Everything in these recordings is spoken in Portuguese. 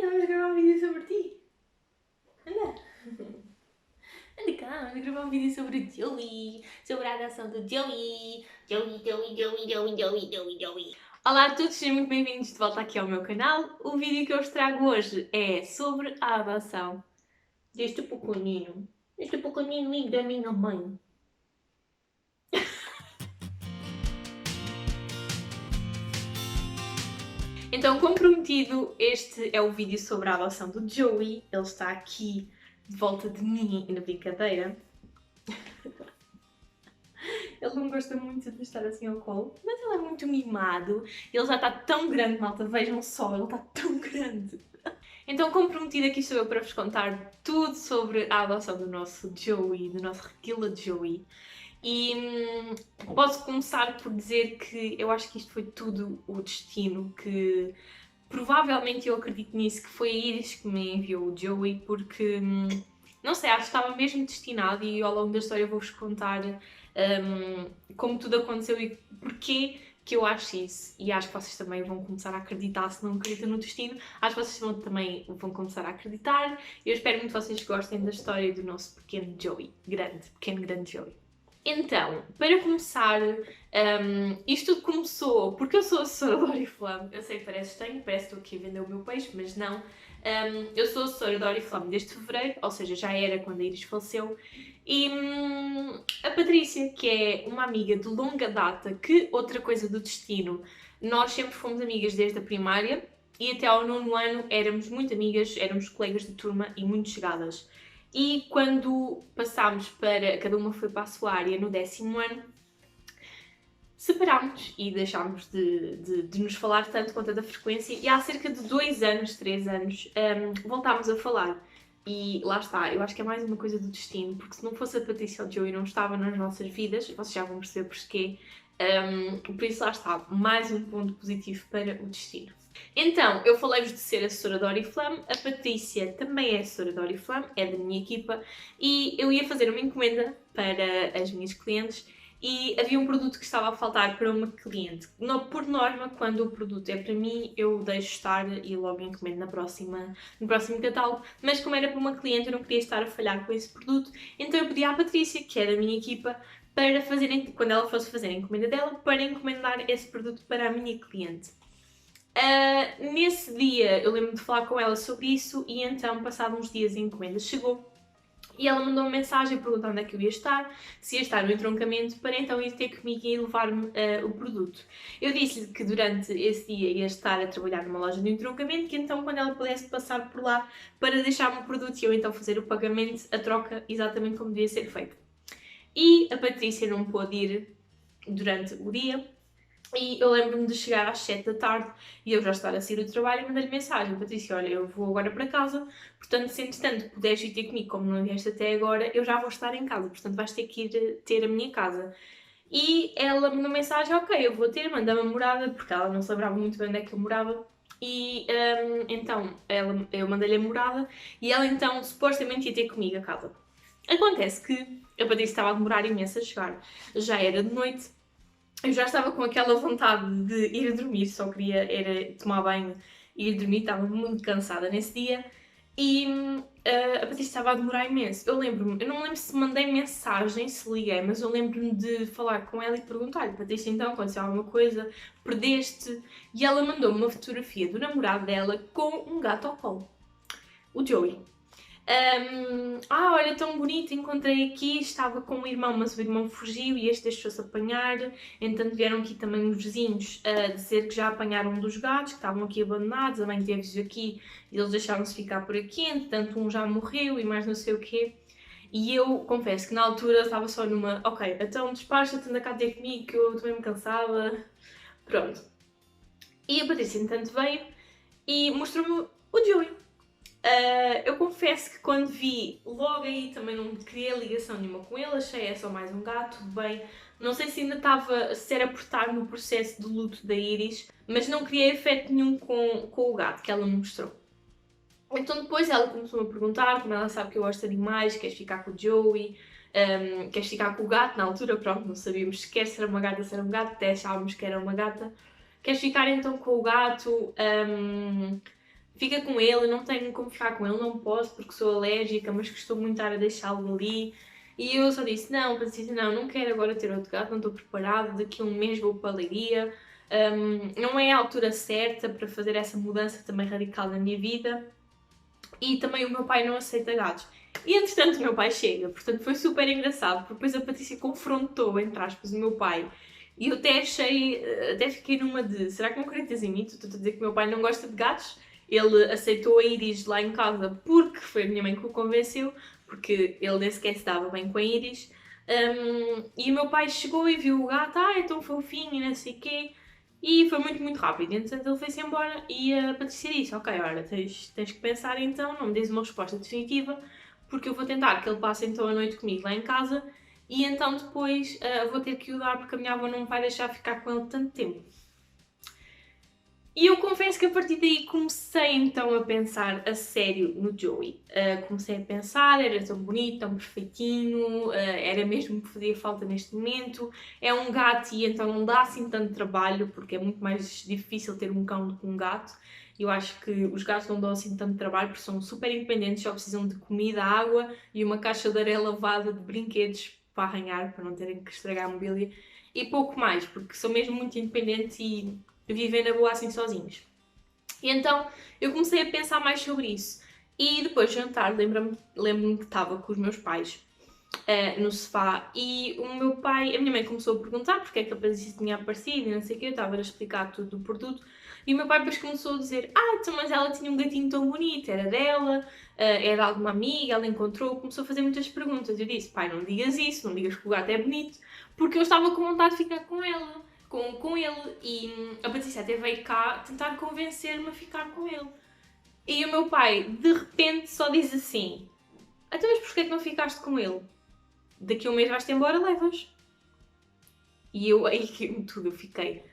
vamos gravar um vídeo sobre ti. Anda. Anda cá, vamos gravar um vídeo sobre o Joey. Sobre a adoção do Joey. Joey. Olá a todos, sejam muito bem-vindos de volta aqui ao meu canal. O vídeo que eu vos trago hoje é sobre a adoção deste pequenino. Este pequenino lindo da minha mãe. Então, como prometido, este é o vídeo sobre a adoção do Joey. Ele está aqui de volta de mim na brincadeira. Ele não gosta muito de estar assim ao colo, mas ele é muito mimado. Ele já está tão grande, malta, vejam só, ele está tão grande. Então, como prometido, aqui estou eu para vos contar tudo sobre a adoção do nosso Joey, do nosso Requila Joey. E posso começar por dizer que eu acho que isto foi tudo o destino, que provavelmente eu acredito nisso, que foi a Iris que me enviou o Joey, porque, não sei, acho que estava mesmo destinado e ao longo da história eu vou-vos contar como tudo aconteceu e porquê que eu acho isso. E acho que vocês também vão começar a acreditar, se não acreditam no destino, acho que vocês também vão começar a acreditar. Eu espero muito que vocês gostem da história do nosso pequeno Joey, pequeno grande Joey. Então, para começar, isto tudo começou porque eu sou assessora da Oriflame. Eu sei que parece estranho, parece que estou aqui a vender o meu peixe, mas não. Eu sou assessora da Oriflame desde fevereiro, ou seja, já era quando a Iris faleceu. E a Patrícia, que é uma amiga de longa data, que outra coisa do destino, nós sempre fomos amigas desde a primária e até ao 9º ano éramos muito amigas, éramos colegas de turma e muito chegadas. E quando passámos para, cada uma foi para a sua área no 10º ano, separámos e deixámos de nos falar tanto com tanta frequência e há cerca de 2 anos, 3 anos, voltámos a falar. E lá está, eu acho que é mais uma coisa do destino, porque se não fosse a Patrícia ou o Joey não estava nas nossas vidas, vocês já vão perceber porquê. Por isso lá está, mais um ponto positivo para o destino. Então, eu falei-vos de ser assessora da Oriflame, a Patrícia também é assessora da Oriflame, é da minha equipa, e eu ia fazer uma encomenda para as minhas clientes e havia um produto que estava a faltar para uma cliente. Por norma, quando o produto é para mim, eu deixo estar e logo encomendo no próximo catálogo, mas como era para uma cliente, eu não queria estar a falhar com esse produto, então eu pedi à Patrícia, que é da minha equipa, para fazer, quando ela fosse fazer a encomenda dela, para encomendar esse produto para a minha cliente. Nesse dia eu lembro de falar com ela sobre isso e então, passados uns dias, a encomenda chegou e ela mandou uma mensagem perguntando onde é que eu ia estar, se ia estar no entroncamento, para então ir ter comigo e levar-me o produto. Eu disse-lhe que durante esse dia ia estar a trabalhar numa loja de entroncamento, que então quando ela pudesse passar por lá para deixar-me o produto e eu então fazer o pagamento, a troca, exatamente como devia ser feita. E a Patrícia não pôde ir durante o dia. E eu lembro-me de chegar às 7 da tarde e eu já estar a sair do trabalho e mandei-lhe mensagem: Patrícia, olha, eu vou agora para casa, portanto, se entretanto puderes ir ter comigo, como não vieste até agora, eu já vou estar em casa, portanto vais ter que ir ter a minha casa. E ela mandou mensagem: ok, eu vou ter, manda-me a morada, porque ela não se lembrava muito bem onde é que eu morava. E então eu mandei-lhe a morada e ela então supostamente ia ter comigo a casa. Acontece que a Patrícia estava a demorar imenso a chegar, já era de noite. Eu já estava com aquela vontade de ir dormir, só queria era tomar banho e ir dormir, estava muito cansada nesse dia e a Patrícia estava a demorar imenso. Eu não me lembro se mandei mensagem, se liguei, mas eu lembro-me de falar com ela e perguntar-lhe: Patrícia, então aconteceu alguma coisa, perdeste? E ela mandou-me uma fotografia do namorado dela com um gato ao colo, o Joey. Olha, tão bonito, encontrei aqui, estava com o irmão, mas o irmão fugiu e este deixou-se apanhar. Entanto, vieram aqui também os vizinhos a dizer que já apanharam um dos gatos, que estavam aqui abandonados, a mãe teve-os aqui e eles deixaram-se ficar por aqui, entretanto um já morreu e mais não sei o quê. E eu confesso que na altura estava só numa, ok, então despacha-te, anda cá ter comigo que eu também me cansava. Pronto. E a Patrícia, entanto, veio e mostrou-me o Joey. Eu confesso que quando vi, logo aí também não criei ligação nenhuma com ele, achei é só mais um gato, tudo bem. Não sei se ainda estava, se era por estar no processo de luto da Iris, mas não criei afeto nenhum com o gato que ela me mostrou. Então depois ela começou-me a perguntar, como ela sabe que eu gosto de animais, queres ficar com o Joey, queres ficar com o gato? Na altura, pronto, não sabíamos sequer se era uma gata, se era um gato, até achávamos que era uma gata. Queres ficar então com o gato? fica com ele, não tenho como ficar com ele, não posso porque sou alérgica, mas costumo muito estar a deixá-lo ali. E eu só disse, não, Patrícia, não quero agora ter outro gato, não estou preparado, daqui a um mês vou para a Leiria. Não é a altura certa para fazer essa mudança também radical na minha vida. E também o meu pai não aceita gatos. E entretanto o meu pai chega, portanto foi super engraçado, porque depois a Patrícia confrontou, entre aspas, o meu pai. E eu até fiquei numa de, será que não acreditas em mim? Tu estás a dizer que o meu pai não gosta de gatos? Ele aceitou a Iris lá em casa porque foi a minha mãe que o convenceu, porque ele nem sequer se dava bem com a Iris. E o meu pai chegou e viu o gato, é tão fofinho e não sei o quê. E foi muito, muito rápido. Entretanto, ele foi-se embora e a Patrícia disse, ok, olha, tens que pensar então, não me dês uma resposta definitiva, porque eu vou tentar que ele passe então a noite comigo lá em casa e então depois vou ter que o dar porque a minha avó não me vai deixar ficar com ele tanto tempo. E eu confesso que a partir daí comecei então a pensar a sério no Joey. Comecei a pensar, era tão bonito, tão perfeitinho, era mesmo o que fazia falta neste momento. É um gato e então não dá assim tanto trabalho, porque é muito mais difícil ter um cão do que um gato. Eu acho que os gatos não dão assim tanto trabalho porque são super independentes, só precisam de comida, água e uma caixa de areia lavada de brinquedos para arranhar, para não terem que estragar a mobília. E pouco mais, porque são mesmo muito independentes e vivem na boa assim sozinhos. E então eu comecei a pensar mais sobre isso. E depois de jantar, lembro-me que estava com os meus pais no sofá e o meu pai, a minha mãe começou a perguntar porque é que a Patrícia tinha aparecido e não sei o quê, eu estava a explicar tudo do produto. E o meu pai depois começou a dizer, então, mas ela tinha um gatinho tão bonito, era dela, era de alguma amiga, ela encontrou, começou a fazer muitas perguntas. Eu disse, pai, não digas isso, não digas que o gato é bonito, porque eu estava com vontade de ficar com ela com ele e a Patrícia até veio cá tentar convencer-me a ficar com ele. E o meu pai, de repente, só diz assim, então mas porquê é que não ficaste com ele? Daqui a um mês vais-te embora, levas. E eu, aí tudo, eu fiquei,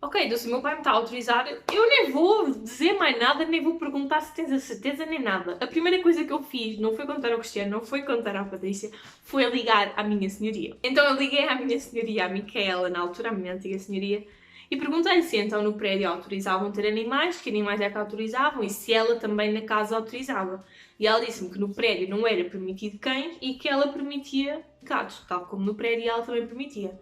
ok, então se o meu pai me está a autorizar, eu nem vou dizer mais nada, nem vou perguntar se tens a certeza, nem nada. A primeira coisa que eu fiz não foi contar ao Cristiano, não foi contar à Patrícia, foi ligar à minha senhoria. Então eu liguei à minha senhoria, à Micaela, na altura, a minha antiga senhoria, e perguntei-lhe se então no prédio autorizavam ter animais, que animais é que autorizavam, e se ela também na casa autorizava. E ela disse-me que no prédio não era permitido cães e que ela permitia gatos, tal como no prédio ela também permitia.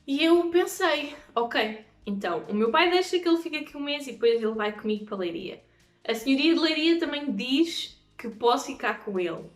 E eu pensei, ok, então, o meu pai deixa que ele fique aqui um mês e depois ele vai comigo para a Leiria. A senhoria de Leiria também diz que posso ficar com ele.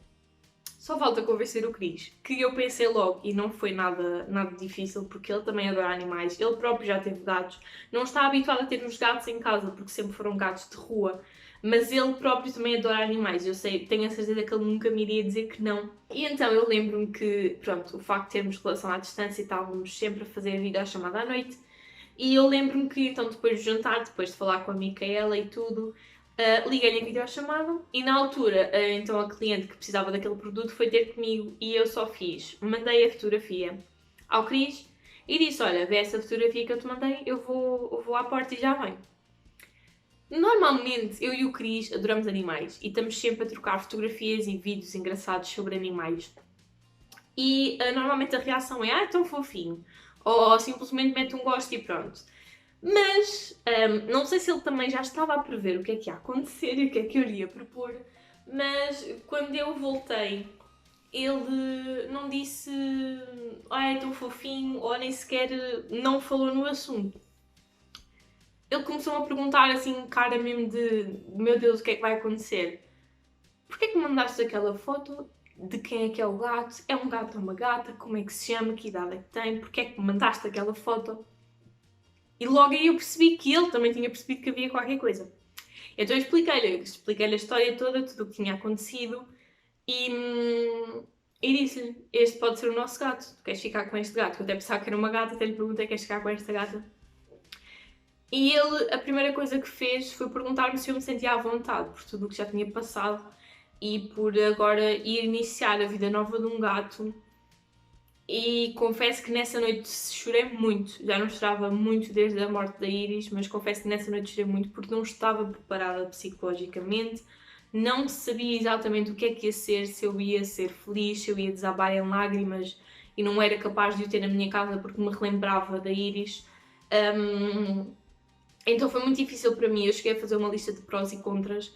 Só falta convencer o Cris, que eu pensei logo e não foi nada difícil, porque ele também adora animais, ele próprio já teve gatos, não está habituado a ter uns gatos em casa, porque sempre foram gatos de rua, mas ele próprio também adora animais, eu sei, tenho a certeza que ele nunca me iria dizer que não. E então eu lembro-me que, pronto, o facto de termos relação à distância e estávamos sempre a fazer a videochamada à noite, e eu lembro-me que então depois do jantar, depois de falar com a Micaela e tudo, liguei-lhe a videochamada e na altura, então a cliente que precisava daquele produto foi ter comigo e eu só mandei a fotografia ao Cris e disse, olha, vê essa fotografia que eu te mandei, eu vou à porta e já venho. Normalmente eu e o Cris adoramos animais e estamos sempre a trocar fotografias e vídeos engraçados sobre animais. E normalmente a reação é, tão fofinho, ou simplesmente mete um gosto e pronto. Mas, não sei se ele também já estava a prever o que é que ia acontecer e o que é que eu iria propor, mas quando eu voltei, ele não disse é tão fofinho, ou nem sequer não falou no assunto. Ele começou a perguntar assim, cara mesmo de meu Deus, o que é que vai acontecer? Porquê que mandaste aquela foto? De quem é que é o gato? É um gato ou uma gata? Como é que se chama? Que idade é que tem? Porquê é que mandaste aquela foto? E logo aí eu percebi que ele também tinha percebido que havia qualquer coisa. Então eu expliquei-lhe a história toda, tudo o que tinha acontecido e disse-lhe, este pode ser o nosso gato, tu queres ficar com este gato? Eu até pensava que era uma gata, até lhe perguntei, queres ficar com esta gata? E ele, a primeira coisa que fez foi perguntar-me se eu me sentia à vontade por tudo o que já tinha passado e por agora ir iniciar a vida nova de um gato. E confesso que nessa noite chorei muito, já não chorava muito desde a morte da Iris, mas confesso que nessa noite chorei muito porque não estava preparada psicologicamente, não sabia exatamente o que é que ia ser, se eu ia ser feliz, se eu ia desabar em lágrimas e não era capaz de o ter na minha casa porque me relembrava da Iris. Então foi muito difícil para mim. Eu cheguei a fazer uma lista de prós e contras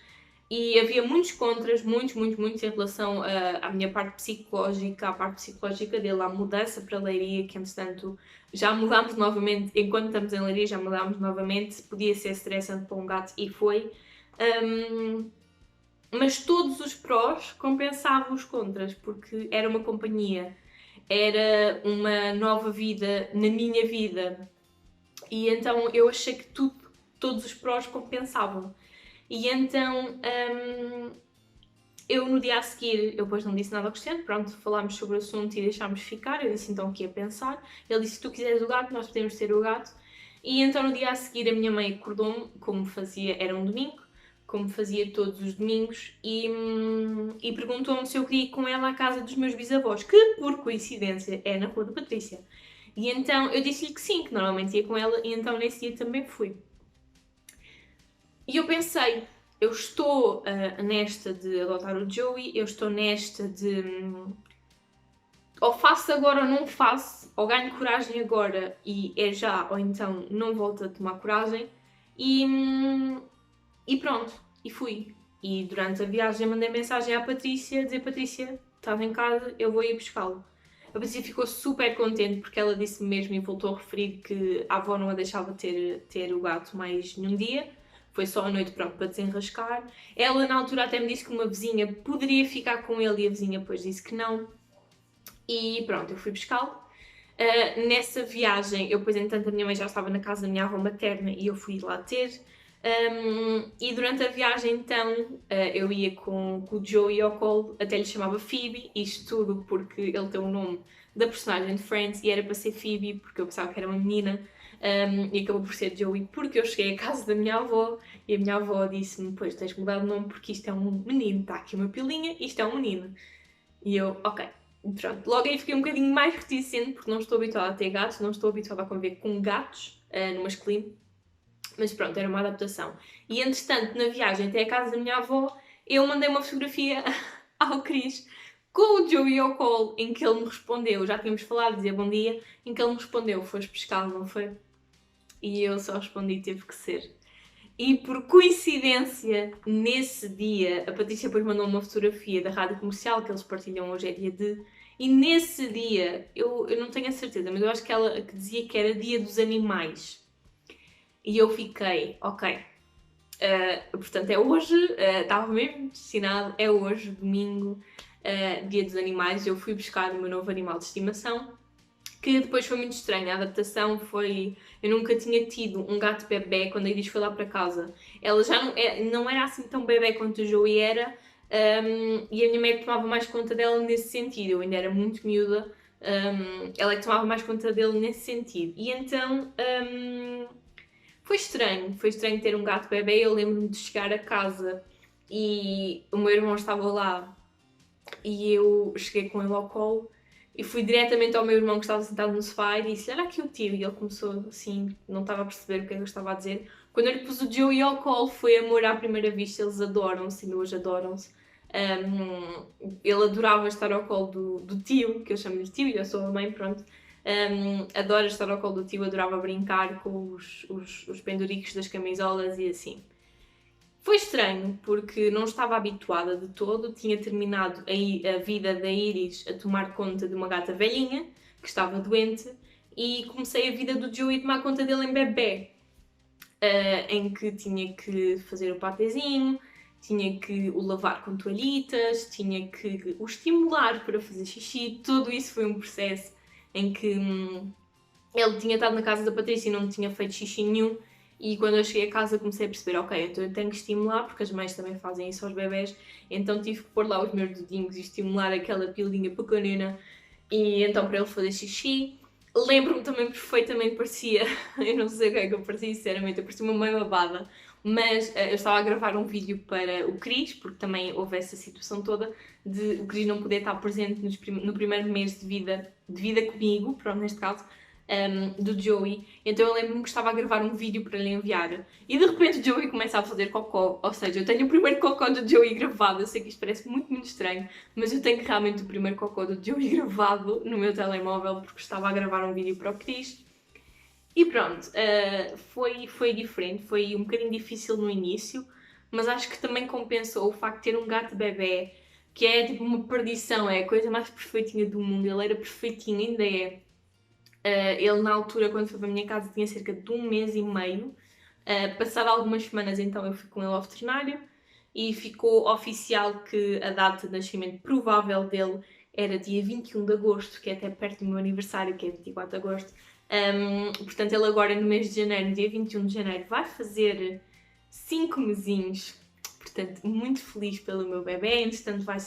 e havia muitos contras, muitos em relação à minha parte psicológica, à parte psicológica dele, à mudança para Leiria, que entretanto já mudámos novamente, enquanto estamos em Leiria já mudámos novamente, podia ser estressante para um gato e foi. Mas todos os prós compensavam os contras, porque era uma companhia, era uma nova vida na minha vida, e então eu achei que todos os prós compensavam. E então eu no dia a seguir, eu depois não disse nada ao Cristiano, pronto, falámos sobre o assunto e deixámos ficar, eu disse então o que ia pensar, ele disse se tu quiseres o gato, nós podemos ter o gato, e então no dia a seguir a minha mãe acordou-me, como fazia, era um domingo, como fazia todos os domingos, e perguntou-me se eu queria ir com ela à casa dos meus bisavós, que por coincidência é na Rua da Patrícia. E então eu disse-lhe que sim, que normalmente ia com ela, e então nesse dia também fui. E eu pensei, eu estou nesta de adotar o Joey, eu estou nesta de ou faço agora ou não faço, ou ganho coragem agora e é já, ou então não volto a tomar coragem. E pronto, e fui. E durante a viagem mandei mensagem à Patrícia, dizer Patrícia, estava em casa, eu vou ir buscá-lo. A Patrícia ficou super contente porque ela disse mesmo e voltou a referir que a avó não a deixava ter o gato mais nenhum dia. Foi só a noite pronto, para desenrascar. Ela na altura até me disse que uma vizinha poderia ficar com ele e a vizinha depois disse que não. E pronto, eu fui buscá-lo. Nessa viagem, eu depois, entanto, a minha mãe já estava na casa da minha avó materna e eu fui lá ter. E durante a viagem, então, eu ia com o Joey ao colo, até lhe chamava Phoebe, isto tudo porque ele tem o nome da personagem de Friends e era para ser Phoebe, porque eu pensava que era uma menina, e acabou por ser Joey porque eu cheguei à casa da minha avó e a minha avó disse-me: pois tens que mudar de nome porque isto é um menino, está aqui uma pilinha, isto é um menino. E eu, ok. Pronto, logo aí fiquei um bocadinho mais reticente porque não estou habituada a ter gatos, não estou habituada a conviver com gatos no masculino, mas pronto, era uma adaptação. E entretanto, na viagem até a casa da minha avó, eu mandei uma fotografia ao Cris com o Joey ao colo, em que ele me respondeu, já tínhamos falado, dizia bom dia, em que ele me respondeu, foste pescá-lo, não foi? E eu só respondi, teve que ser. E por coincidência, nesse dia, a Patrícia depois mandou uma fotografia da rádio comercial que eles partilham hoje, é dia de. E nesse dia, eu não tenho a certeza, mas eu acho que ela que dizia que era dia dos animais. E eu fiquei, ok. Portanto, é hoje, estava mesmo destinado, é hoje, domingo, dia dos animais. Eu fui buscar o meu novo animal de estimação, que depois foi muito estranho. A adaptação foi... Eu nunca tinha tido um gato bebê quando a Iris foi lá para casa. Ela já não era assim tão bebê quanto o Joey era, e a minha mãe tomava mais conta dela nesse sentido. Eu ainda era muito miúda, ela é que tomava mais conta dele nesse sentido. E então foi estranho ter um gato bebê. Eu lembro-me de chegar a casa e o meu irmão estava lá e eu cheguei com ele ao colo e fui diretamente ao meu irmão que estava sentado no sofá e disse: olha aqui o tio. E ele começou assim, não estava a perceber o que é que eu estava a dizer. Quando eu lhe pus o Joey ao colo, foi amor à primeira vista. Eles adoram-se, ainda hoje adoram-se. Ele adorava estar ao colo do tio, que eu chamo-lhe tio e eu sou a mãe, pronto. Adora estar ao colo do tio, adorava brincar com os penduricos das camisolas e assim. Foi estranho, porque não estava habituada de todo, tinha terminado a vida da Iris a tomar conta de uma gata velhinha, que estava doente, e comecei a vida do Joey a tomar conta dele em bebê, em que tinha que fazer o patezinho, tinha que o lavar com toalhitas, tinha que o estimular para fazer xixi. Tudo isso foi um processo em que ele tinha estado na casa da Patrícia e não tinha feito xixi nenhum. E quando eu cheguei a casa comecei a perceber, ok, então eu tenho que estimular, porque as mães também fazem isso aos bebés, então tive que pôr lá os meus dedinhos e estimular aquela pilinha pequenina, e então para ele fazer xixi. Lembro-me também perfeitamente, parecia, eu não sei o que é que eu parecia, sinceramente, eu parecia uma mãe babada, mas eu estava a gravar um vídeo para o Cris, porque também houve essa situação toda de o Cris não poder estar presente no primeiro mês de vida comigo, pronto, neste caso, do Joey. Então eu lembro-me que estava a gravar um vídeo para lhe enviar e de repente o Joey começa a fazer cocó, ou seja, eu tenho o primeiro cocó do Joey gravado. Eu sei que isto parece muito estranho, mas eu tenho realmente o primeiro cocó do Joey gravado no meu telemóvel porque estava a gravar um vídeo para o Cris. E pronto, foi diferente, foi um bocadinho difícil no início, mas acho que também compensou o facto de ter um gato bebê, que é tipo uma perdição, é a coisa mais perfeitinha do mundo, ele era perfeitinho, ainda é. Ele na altura, quando foi para a minha casa, tinha cerca de 1 mês e meio. Passado algumas semanas, então, eu fui com ele ao veterinário e ficou oficial que a data de nascimento provável dele era dia 21 de agosto, que é até perto do meu aniversário, que é 24 de agosto. Portanto, ele agora no mês de janeiro, dia 21 de janeiro, vai fazer 5 mesinhos. Portanto, muito feliz pelo meu bebê. Entretanto, vai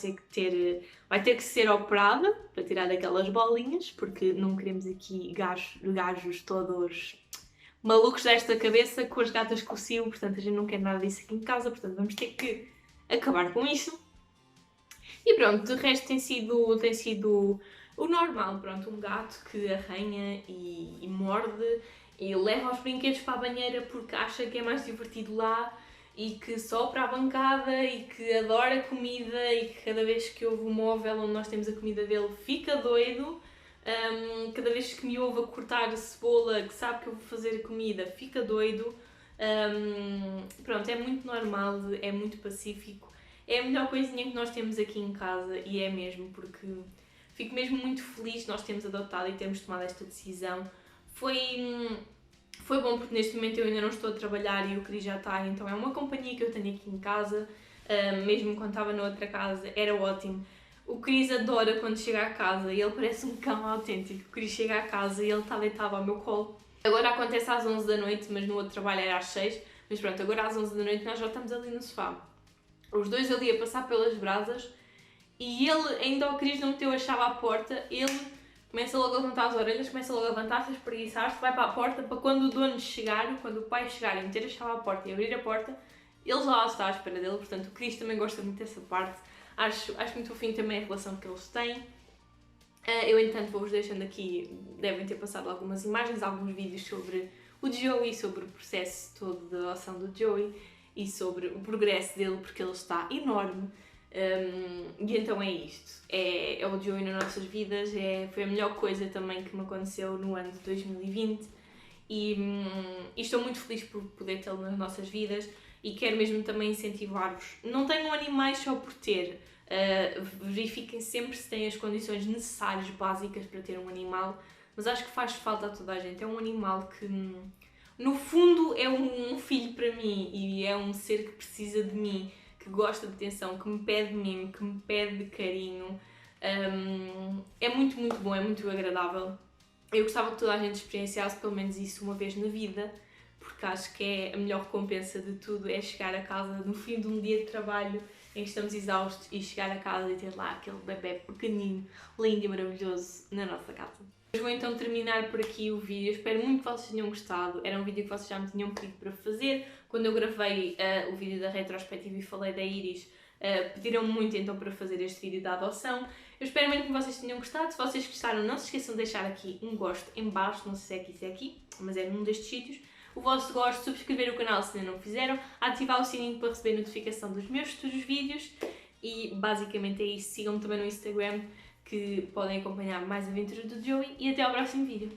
ter que ser operada para tirar aquelas bolinhas, porque não queremos aqui gajos todos malucos desta cabeça com as gatas com o cio. Portanto, a gente não quer nada disso aqui em casa. Portanto, vamos ter que acabar com isso. E pronto, de resto tem sido o normal, pronto, um gato que arranha e morde e leva os brinquedos para a banheira porque acha que é mais divertido lá e que sopra a bancada e que adora comida e que cada vez que ouve o móvel onde nós temos a comida dele fica doido. Cada vez que me ouve a cortar a cebola, que sabe que eu vou fazer a comida, fica doido. Pronto, é muito normal, é muito pacífico. É a melhor coisinha que nós temos aqui em casa e é mesmo, porque fico mesmo muito feliz de nós termos adotado e termos tomado esta decisão. Foi bom porque neste momento eu ainda não estou a trabalhar e o Cris já está, então é uma companhia que eu tenho aqui em casa, mesmo quando estava na outra casa, era ótimo. O Cris adora quando chega à casa e ele parece um cão autêntico. O Cris chega à casa e ele está deitado ao meu colo. Agora acontece às 11 da noite, mas no outro trabalho era às 6. Mas pronto, agora às 11 da noite nós já estamos ali no sofá. Os dois ali a passar pelas brasas e ele, ainda o Cris não meteu a chave à porta, ele começa logo a levantar as orelhas, começa logo a levantar-se, a espreguiçar-se, vai para a porta para quando o dono chegar, quando o pai chegar e meter a chave à porta e abrir a porta, ele já lá está à espera dele. Portanto, o Cris também gosta muito dessa parte. Acho muito fofinho também a relação que eles têm. Eu, entanto, vou-vos deixando aqui, devem ter passado algumas imagens, alguns vídeos sobre o Joey, sobre o processo todo de adoção do Joey e sobre o progresso dele, porque ele está enorme. E então é isto. É o Joey nas nossas vidas, foi a melhor coisa também que me aconteceu no ano de 2020 e estou muito feliz por poder tê-lo nas nossas vidas e quero mesmo também incentivar-vos. Não tenham animais só por ter. Verifiquem sempre se têm as condições necessárias, básicas para ter um animal, mas acho que faz falta a toda a gente. É um animal que, no fundo, é um filho para mim e é um ser que precisa de mim, que gosta de atenção, que me pede mimo, que me pede carinho. É muito, muito bom, é muito agradável. Eu gostava que toda a gente experienciasse pelo menos isso uma vez na vida, porque acho que é a melhor recompensa de tudo, é chegar a casa no fim de um dia de trabalho em que estamos exaustos e chegar a casa e ter lá aquele bebê pequenino, lindo e maravilhoso na nossa casa. Eu vou então terminar por aqui o vídeo, espero muito que vocês tenham gostado. Era um vídeo que vocês já me tinham pedido para fazer. Quando eu gravei o vídeo da retrospectiva e falei da Iris, pediram muito então para fazer este vídeo da adoção. Eu espero muito que vocês tenham gostado. Se vocês gostaram, não se esqueçam de deixar aqui um gosto em baixo, não sei se é aqui, mas é num destes sítios. O vosso gosto, subscrever o canal se ainda não fizeram, ativar o sininho para receber notificação dos meus futuros vídeos e basicamente é isso. Sigam-me também no Instagram que podem acompanhar mais aventuras do Joey e até ao próximo vídeo.